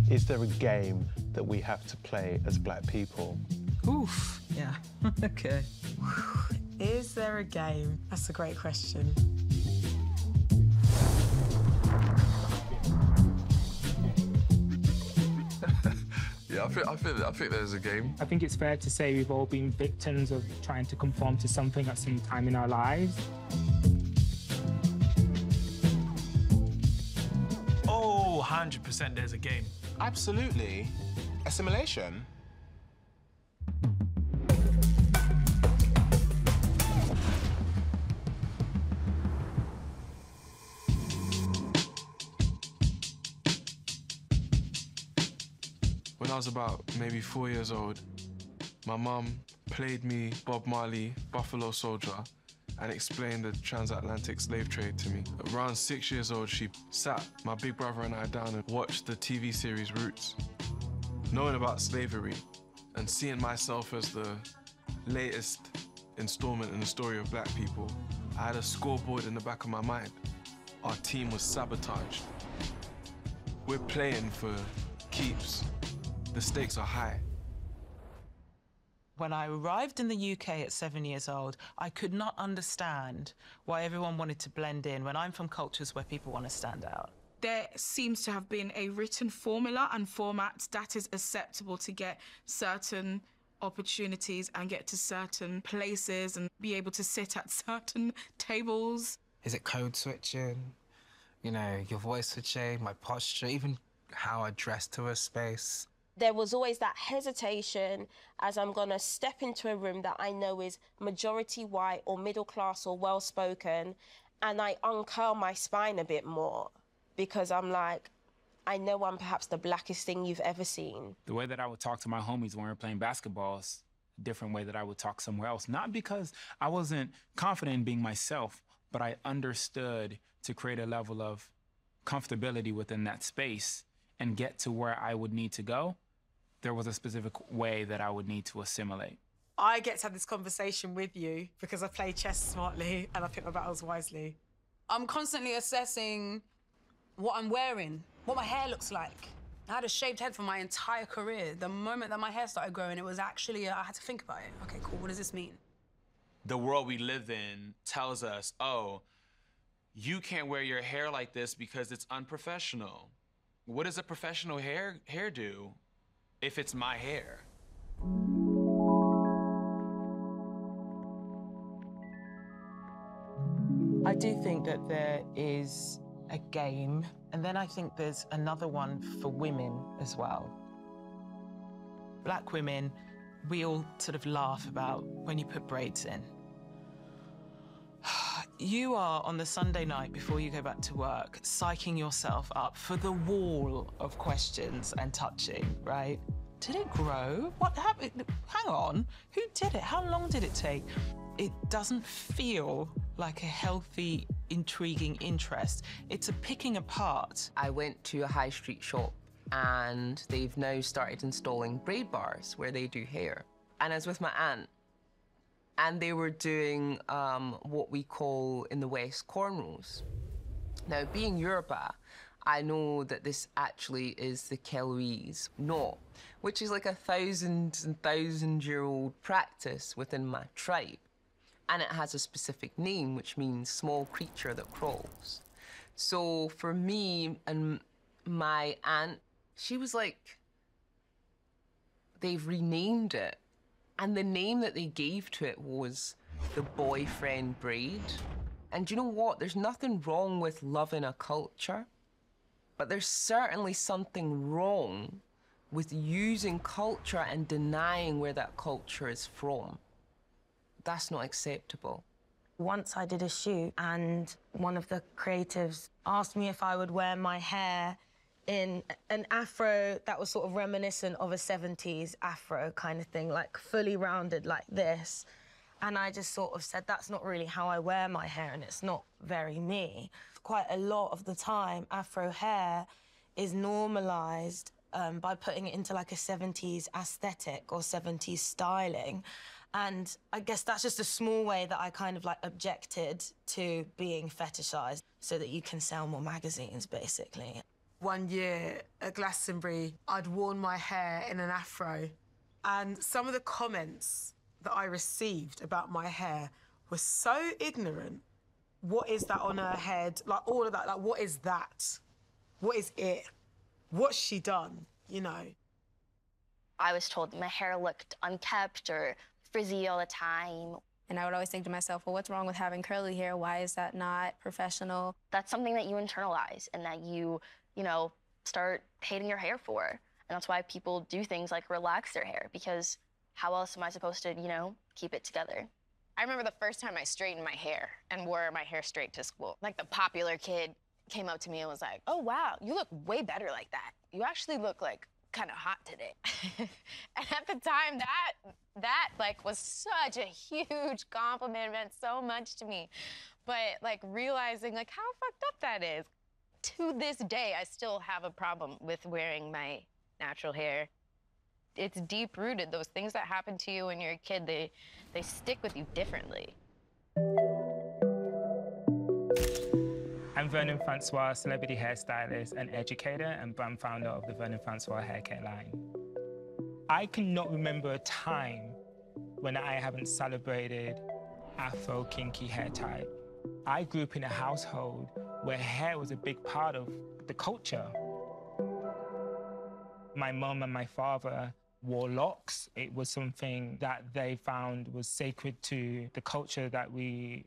Is there a game that we have to play as black people? Oof, yeah, okay. Is there a game? That's a great question. Yeah, I think there's a game. I think it's fair to say we've all been victims of trying to conform to something at some time in our lives. Oh, 100% there's a game. Absolutely. Assimilation. When I was about maybe 4 years old, my mum played me Bob Marley, Buffalo Soldier, and explained the transatlantic slave trade to me. Around 6 years old, she sat my big brother and I down and watched the TV series Roots. Knowing about slavery and seeing myself as the latest installment in the story of black people, I had a scoreboard in the back of my mind. Our team was sabotaged. We're playing for keeps. The stakes are high. When I arrived in the UK at 7 years old, I could not understand why everyone wanted to blend in when I'm from cultures where people want to stand out. There seems to have been a written formula and format that is acceptable to get certain opportunities and get to certain places and be able to sit at certain tables. Is it code switching? You know, your voice would change, my posture, even how I dress to a space. There was always that hesitation as I'm gonna step into a room that I know is majority white or middle class or well-spoken, and I uncurl my spine a bit more because I'm like, I know I'm perhaps the blackest thing you've ever seen. The way that I would talk to my homies when we were playing basketball is a different way that I would talk somewhere else. Not because I wasn't confident in being myself, but I understood to create a level of comfortability within that space and get to where I would need to go. There was a specific way that I would need to assimilate. I get to have this conversation with you because I play chess smartly and I pick my battles wisely. I'm constantly assessing what I'm wearing, what my hair looks like. I had a shaved head for my entire career. The moment that my hair started growing, it was actually, I had to think about it. Okay, cool, what does this mean? The world we live in tells us, oh, you can't wear your hair like this because it's unprofessional. What does a professional hairdo if it's my hair? I do think that there is a game, and then I think there's another one for women as well. Black women, we all sort of laugh about when you put braids in. You are, on the Sunday night before you go back to work, psyching yourself up for the wall of questions and touching, right? Did it grow? What happened? Hang on, who did it? How long did it take? It doesn't feel like a healthy, intriguing interest. It's a picking apart. I went to a high street shop and they've now started installing braid bars where they do hair. And I was with my aunt, and they were doing what we call in the West cornrows. Now, being Yoruba, I know that this actually is the Keloise knot, which is like 1,000-year-old practice within my tribe. And it has a specific name, which means small creature that crawls. So for me and my aunt, she was like, they've renamed it. And the name that they gave to it was the boyfriend braid. And do you know what? There's nothing wrong with loving a culture, but there's certainly something wrong with using culture and denying where that culture is from. That's not acceptable. Once I did a shoot and one of the creatives asked me if I would wear my hair in an afro that was sort of reminiscent of a 70s afro kind of thing, like fully rounded like this. And I just sort of said, that's not really how I wear my hair and it's not very me. Quite a lot of the time, afro hair is normalised by putting it into like a 70s aesthetic or 70s styling. And I guess that's just a small way that I kind of like objected to being fetishized so that you can sell more magazines, basically. One year at Glastonbury, I'd worn my hair in an afro, and some of the comments that I received about my hair were so ignorant. What is that on her head? Like, all of that, like, what is that? What is it? What's she done, you know? I was told my hair looked unkept or frizzy all the time. And I would always think to myself, well, what's wrong with having curly hair? Why is that not professional? That's something that you internalize and that you know, start hating your hair for. And that's why people do things like relax their hair, because how else am I supposed to, you know, keep it together? I remember the first time I straightened my hair and wore my hair straight to school. Like, the popular kid came up to me and was like, oh, wow, you look way better like that. You actually look, like, kind of hot today. And at the time, that like, was such a huge compliment. It meant so much to me. But, like, realizing, like, how fucked up that is. To this day, I still have a problem with wearing my natural hair. It's deep-rooted. Those things that happen to you when you're a kid, they stick with you differently. I'm Vernon Francois, celebrity hairstylist and educator, and brand founder of the Vernon Francois hair care line. I cannot remember a time when I haven't celebrated Afro kinky hair type. I grew up in a household where hair was a big part of the culture. My mum and my father wore locks. It was something that they found was sacred to the culture that we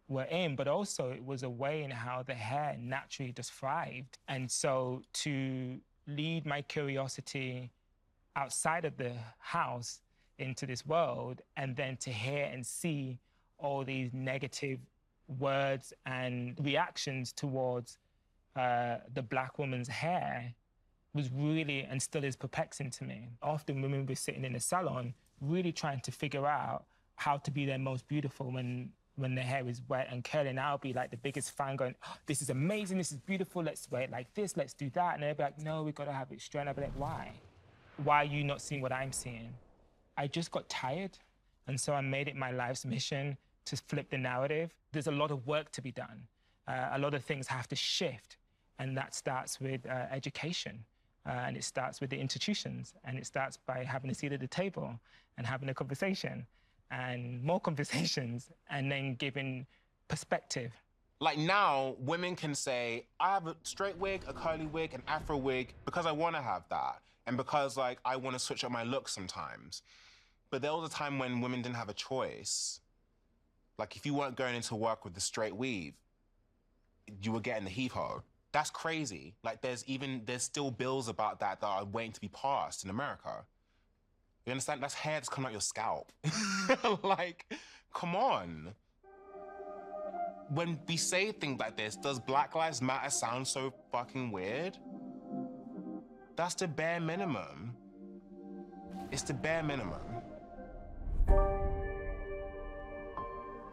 were in, but also it was a way in how the hair naturally just thrived. And so to lead my curiosity outside of the house into this world, and then to hear and see all these negative words and reactions towards the Black woman's hair was really, and still is, perplexing to me. Often women were sitting in a salon really trying to figure out how to be their most beautiful when their hair is wet and curly. And I'll be like the biggest fan going, oh, this is amazing, this is beautiful, let's wear it like this, let's do that. And they'll be like, no, we've got to have it straight. And I'll be like, why? Why are you not seeing what I'm seeing? I just got tired. And so I made it my life's mission to flip the narrative. There's a lot of work to be done. A lot of things have to shift. And that starts with education. And it starts with the institutions. And it starts by having a seat at the table and having a conversation and more conversations and then giving perspective. Like, now, women can say, I have a straight wig, a curly wig, an afro wig, because I want to have that. And because, like, I want to switch up my look sometimes. But there was a time when women didn't have a choice. Like, if you weren't going into work with the straight weave, you were getting the heave-ho. That's crazy. Like, there's still bills about that are waiting to be passed in America. You understand? That's hair that's coming out your scalp. Like, come on. When we say things like this, does Black Lives Matter sound so fucking weird? That's the bare minimum. It's the bare minimum.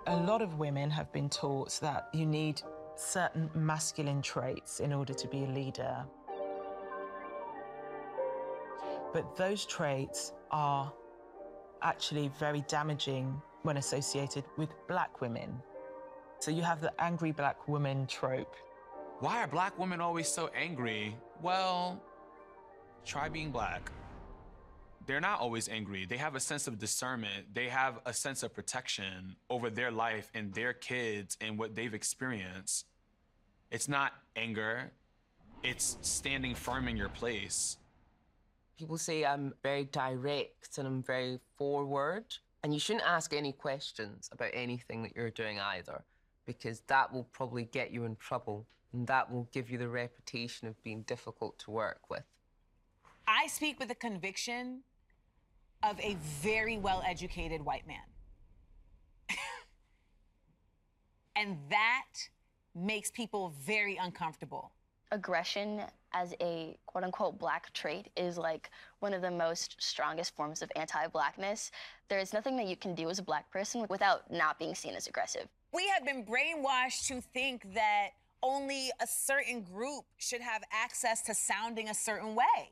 A lot of women have been taught that you need certain masculine traits in order to be a leader. But those traits are actually very damaging when associated with Black women. So you have the angry Black woman trope. Why are Black women always so angry? Well, try being Black. They're not always angry. They have a sense of discernment. They have a sense of protection over their life and their kids and what they've experienced. It's not anger. It's standing firm in your place. People say I'm very direct and I'm very forward, and you shouldn't ask any questions about anything that you're doing either, because that will probably get you in trouble, and that will give you the reputation of being difficult to work with. I speak with the conviction of a very well-educated white man. And that makes people very uncomfortable. Aggression as a quote-unquote Black trait is like one of the most strongest forms of anti-Blackness. There is nothing that you can do as a Black person without not being seen as aggressive. We have been brainwashed to think that only a certain group should have access to sounding a certain way.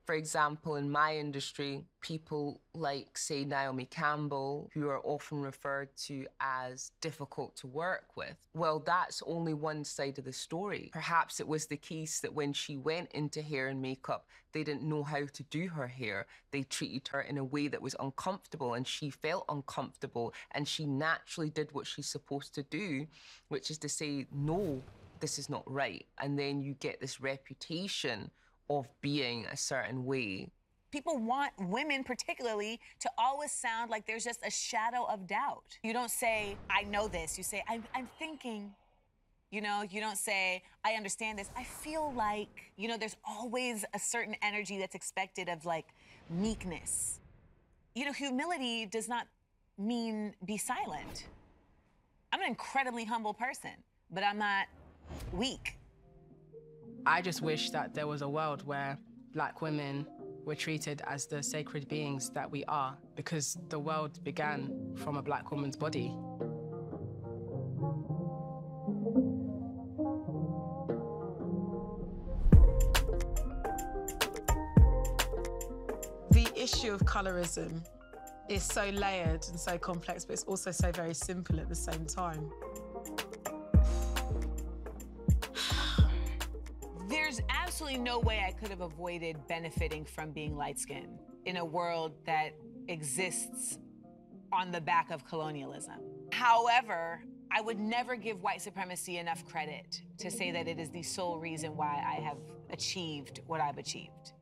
For example, in my industry, people like, say, Naomi Campbell, who are often referred to as difficult to work with, well, that's only one side of the story. Perhaps it was the case that when she went into hair and makeup, they didn't know how to do her hair. They treated her in a way that was uncomfortable, and she felt uncomfortable, and she naturally did what she's supposed to do, which is to say, no, this is not right. And then you get this reputation of being a certain way. People want women particularly to always sound like there's just a shadow of doubt. You don't say, I know this. You say, I'm thinking. You know, you don't say, I understand this. I feel like, you know, there's always a certain energy that's expected of like meekness. You know, humility does not mean be silent. I'm an incredibly humble person, but I'm not weak. I just wish that there was a world where Black women were treated as the sacred beings that we are, because the world began from a Black woman's body. The issue of colorism is so layered and so complex, but it's also so very simple at the same time. There's absolutely no way I could have avoided benefiting from being light-skinned in a world that exists on the back of colonialism. However, I would never give white supremacy enough credit to say that it is the sole reason why I have achieved what I've achieved.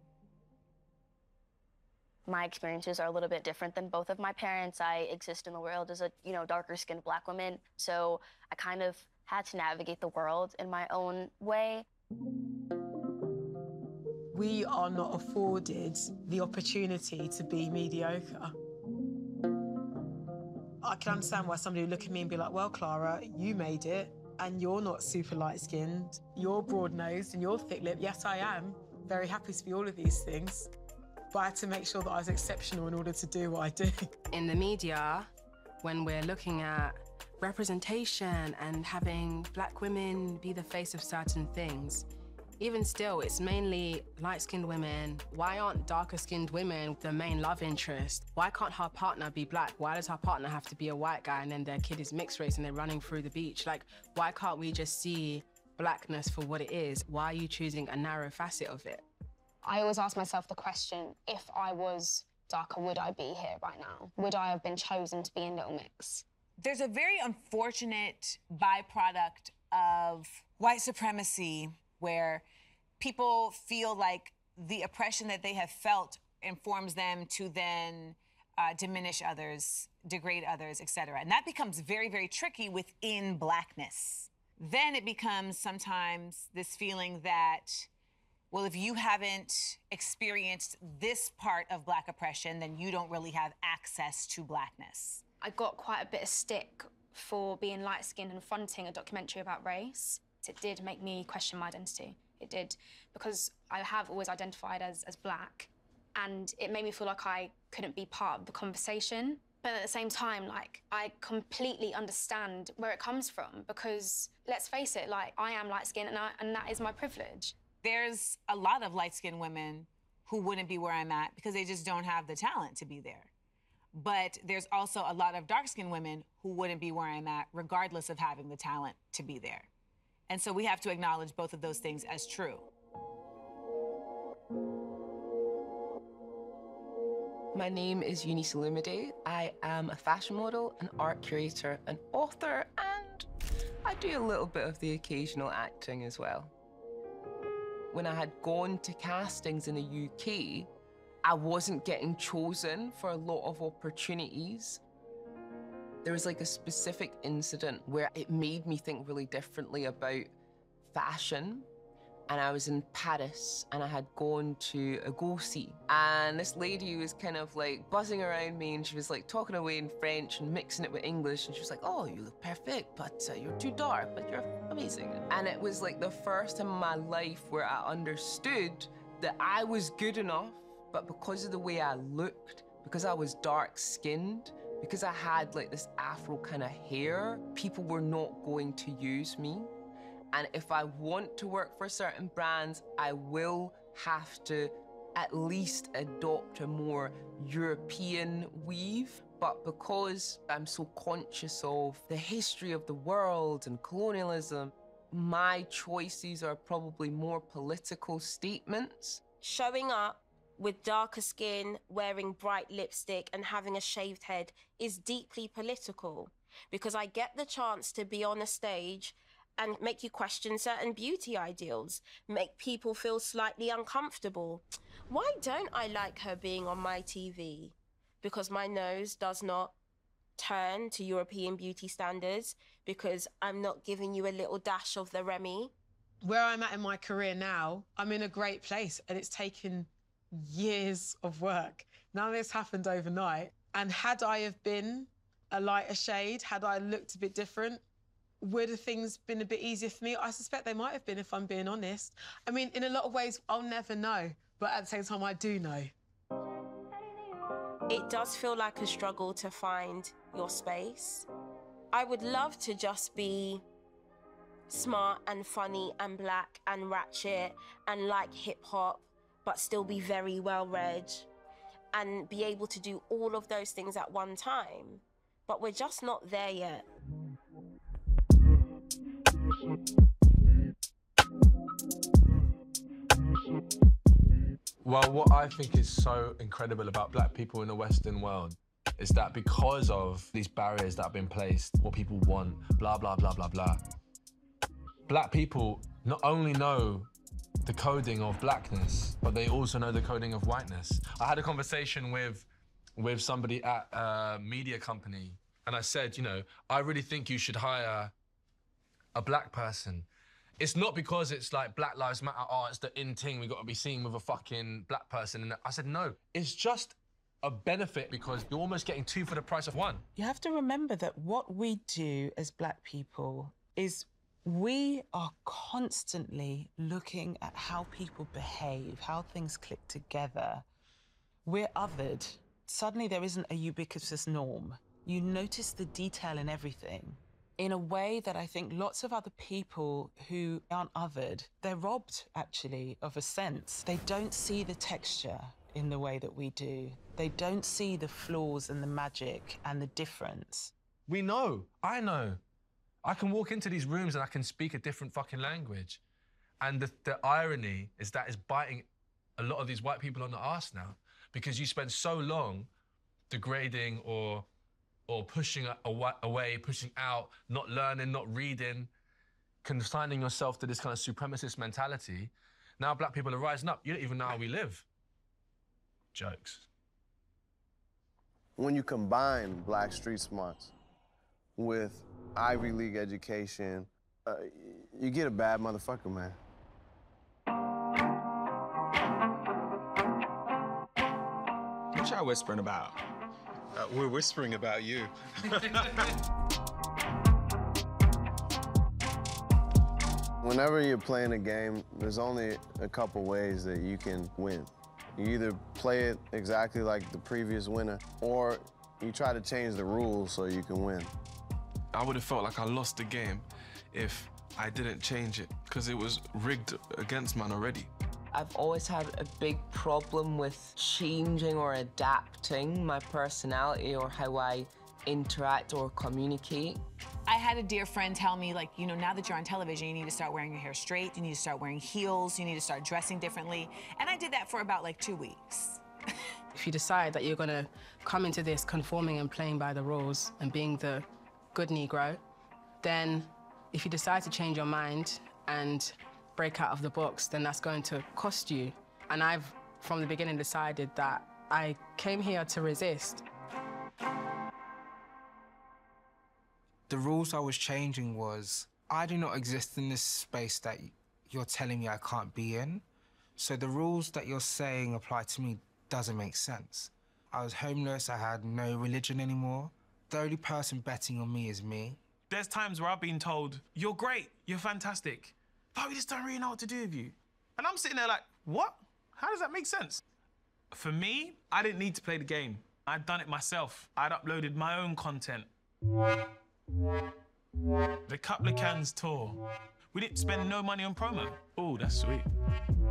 My experiences are a little bit different than both of my parents. I exist in the world as a, darker-skinned Black woman, so I kind of had to navigate the world in my own way. We are not afforded the opportunity to be mediocre. I can understand why somebody would look at me and be like, well, Clara, you made it, and you're not super light-skinned, you're broad-nosed, and you're thick-lipped. Yes, I am. Very happy to be all of these things. But I had to make sure that I was exceptional in order to do what I do. In the media, when we're looking at representation and having Black women be the face of certain things, even still, it's mainly light-skinned women. Why aren't darker-skinned women the main love interest? Why can't her partner be Black? Why does her partner have to be a white guy and then their kid is mixed race and they're running through the beach? Like, why can't we just see Blackness for what it is? Why are you choosing a narrow facet of it? I always ask myself the question, if I was darker, would I be here right now? Would I have been chosen to be in Little Mix? There's a very unfortunate byproduct of white supremacy where people feel like the oppression that they have felt informs them to then diminish others, degrade others, etc. And that becomes very, very tricky within Blackness. Then it becomes sometimes this feeling that, well, if you haven't experienced this part of Black oppression, then you don't really have access to Blackness. I got quite a bit of stick for being light-skinned and fronting a documentary about race. It did make me question my identity. It did, because I have always identified as Black, and it made me feel like I couldn't be part of the conversation. But at the same time, like, I completely understand where it comes from, because let's face it, like, I am light-skinned and that is my privilege. There's a lot of light-skinned women who wouldn't be where I'm at because they just don't have the talent to be there. But there's also a lot of dark-skinned women who wouldn't be where I'm at regardless of having the talent to be there. And so we have to acknowledge both of those things as true. My name is Eunice Olumide. I am a fashion model, an art curator, an author, and I do a little bit of the occasional acting as well. When I had gone to castings in the UK, I wasn't getting chosen for a lot of opportunities. There was like a specific incident where it made me think really differently about fashion. And I was in Paris and I had gone to a go-see. And this lady was kind of like buzzing around me and she was like talking away in French and mixing it with English. And she was like, oh, you look perfect, but you're too dark, but you're amazing. And it was like the first time in my life where I understood that I was good enough, but because of the way I looked, because I was dark-skinned, because I had like this Afro kind of hair, people were not going to use me. And if I want to work for certain brands, I will have to at least adopt a more European weave. But because I'm so conscious of the history of the world and colonialism, my choices are probably more political statements. Showing up with darker skin, wearing bright lipstick and having a shaved head is deeply political because I get the chance to be on a stage and make you question certain beauty ideals, make people feel slightly uncomfortable. Why don't I like her being on my TV? Because my nose does not turn to European beauty standards, because I'm not giving you a little dash of the Remy. Where I'm at in my career now, I'm in a great place and it's taken years of work. None of this happened overnight. And had I have been a lighter shade, had I looked a bit different, would have things been a bit easier for me? I suspect they might have been, if I'm being honest. I mean, in a lot of ways, I'll never know, but at the same time, I do know. It does feel like a struggle to find your space. I would love to just be smart and funny and black and ratchet and like hip-hop, but still be very well-read and be able to do all of those things at one time. But we're just not there yet. Well, what I think is so incredible about black people in the Western world is that because of these barriers that have been placed, what people want, blah, blah, blah, blah, blah, black people not only know the coding of blackness, but they also know the coding of whiteness. I had a conversation with somebody at a media company, and I said, you know, I really think you should hire a black person. It's not because it's like Black Lives Matter, oh, it's the in thing, we got to be seen with a fucking black person. And I said, no, it's just a benefit because you're almost getting two for the price of one. You have to remember that what we do as black people is we are constantly looking at how people behave, how things click together. We're othered. Suddenly there isn't a ubiquitous norm. You notice the detail in everything in a way that I think lots of other people who aren't othered, they're robbed, actually, of a sense. They don't see the texture in the way that we do. They don't see the flaws and the magic and the difference. We know, I know. I can walk into these rooms and I can speak a different fucking language. And the irony is that it's biting a lot of these white people on the arse now because you spend so long degrading or pushing away, pushing out, not learning, not reading, consigning yourself to this kind of supremacist mentality. Now black people are rising up. You don't even know how we live. Jokes. When you combine black street smarts with Ivy League education, you get a bad motherfucker, man. What y'all whispering about? We're whispering about you. Whenever you're playing a game, there's only a couple ways that you can win. You either play it exactly like the previous winner, or you try to change the rules so you can win. I would have felt like I lost the game if I didn't change it, because it was rigged against man already. I've always had a big problem with changing or adapting my personality or how I interact or communicate. I had a dear friend tell me, like, you know, now that you're on television, you need to start wearing your hair straight, you need to start wearing heels, you need to start dressing differently. And I did that for about, like, 2 weeks. If you decide that you're gonna come into this conforming and playing by the rules and being the good Negro, then if you decide to change your mind and break out of the box, then that's going to cost you. And I've, from the beginning, decided that I came here to resist. The rules I was changing was, I do not exist in this space that you're telling me I can't be in. So the rules that you're saying apply to me doesn't make sense. I was homeless, I had no religion anymore. The only person betting on me is me. There's times where I've been told, you're great, you're fantastic, but we just don't really know what to do with you. And I'm sitting there like, what? How does that make sense? For me, I didn't need to play the game. I'd done it myself. I'd uploaded my own content. The Couple of Cans tour. We didn't spend no money on promo. Oh, that's sweet.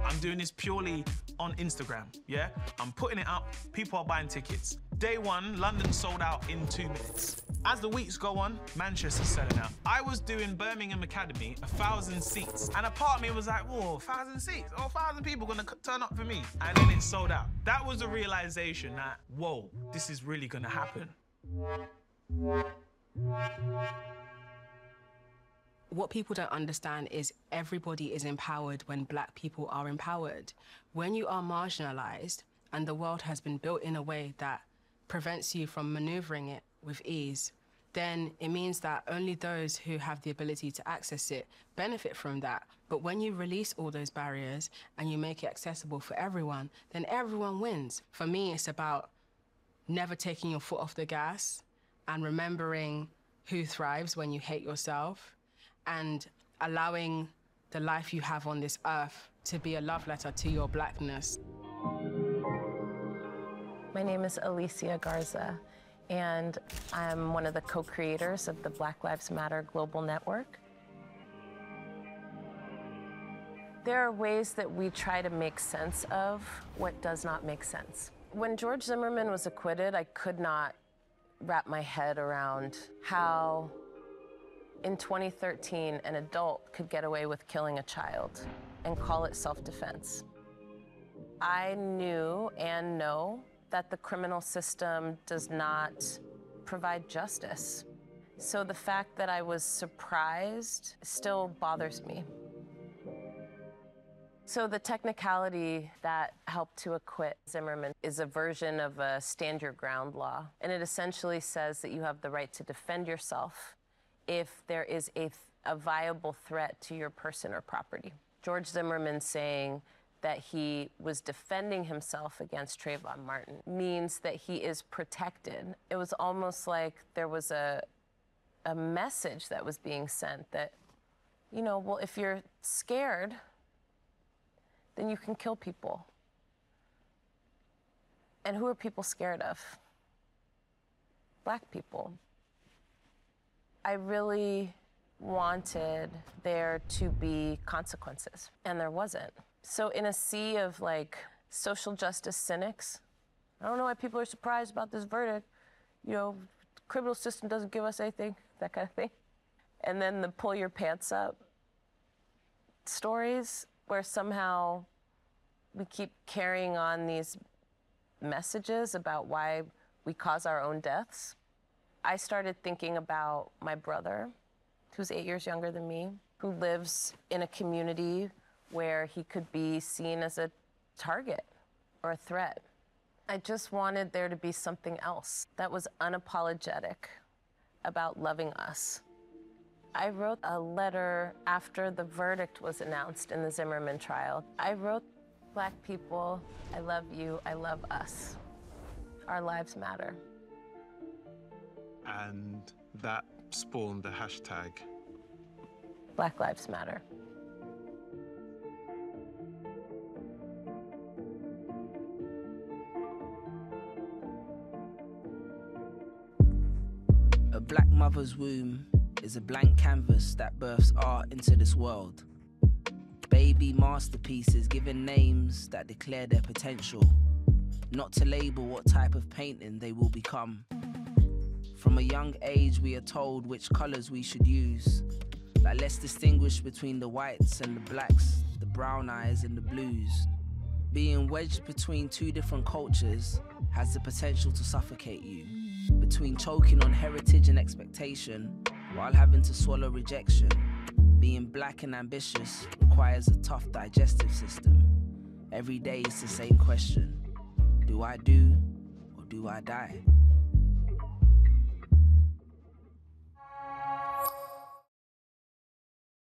I'm doing this purely on Instagram, yeah? I'm putting it up, people are buying tickets. Day one, London sold out in 2 minutes. As the weeks go on, Manchester's selling out. I was doing Birmingham Academy, 1,000 seats, and a part of me was like, whoa, 1,000 seats? Oh, 1,000 people gonna turn up for me. And then it sold out. That was the realization that, whoa, this is really gonna happen. What people don't understand is everybody is empowered when Black people are empowered. When you are marginalized and the world has been built in a way that prevents you from maneuvering it with ease, then it means that only those who have the ability to access it benefit from that. But when you release all those barriers and you make it accessible for everyone, then everyone wins. For me, it's about never taking your foot off the gas and remembering who thrives when you hate yourself, and allowing the life you have on this earth to be a love letter to your Blackness. My name is Alicia Garza, and I'm one of the co-creators of the Black Lives Matter Global Network. There are ways that we try to make sense of what does not make sense. When George Zimmerman was acquitted, I could not wrap my head around how in 2013, an adult could get away with killing a child and call it self-defense. I knew and know that the criminal system does not provide justice. So the fact that I was surprised still bothers me. So the technicality that helped to acquit Zimmerman is a version of a stand your ground law. And it essentially says that you have the right to defend yourself if there is a viable threat to your person or property. George Zimmerman saying that he was defending himself against Trayvon Martin means that he is protected. It was almost like there was a message that was being sent that, you know, well, if you're scared, then you can kill people. And who are people scared of? Black people. I really wanted there to be consequences, and there wasn't. So in a sea of like social justice cynics, I don't know why people are surprised about this verdict. You know, the criminal system doesn't give us anything, that kind of thing. And then the pull your pants up stories where somehow we keep carrying on these messages about why we cause our own deaths. I started thinking about my brother, who's 8 years younger than me, who lives in a community where he could be seen as a target or a threat. I just wanted there to be something else that was unapologetic about loving us. I wrote a letter after the verdict was announced in the Zimmerman trial. I wrote, Black people, I love you, I love us. Our lives matter. And that spawned the hashtag Black Lives Matter. A Black mother's womb is a blank canvas that births art into this world. Baby masterpieces given names that declare their potential, not to label what type of painting they will become. From a young age, we are told which colors we should use. Like, let's distinguish between the whites and the blacks, the brown eyes and the blues. Being wedged between two different cultures has the potential to suffocate you. Between choking on heritage and expectation, while having to swallow rejection, being Black and ambitious requires a tough digestive system. Every day it's the same question. Do I do or do I die?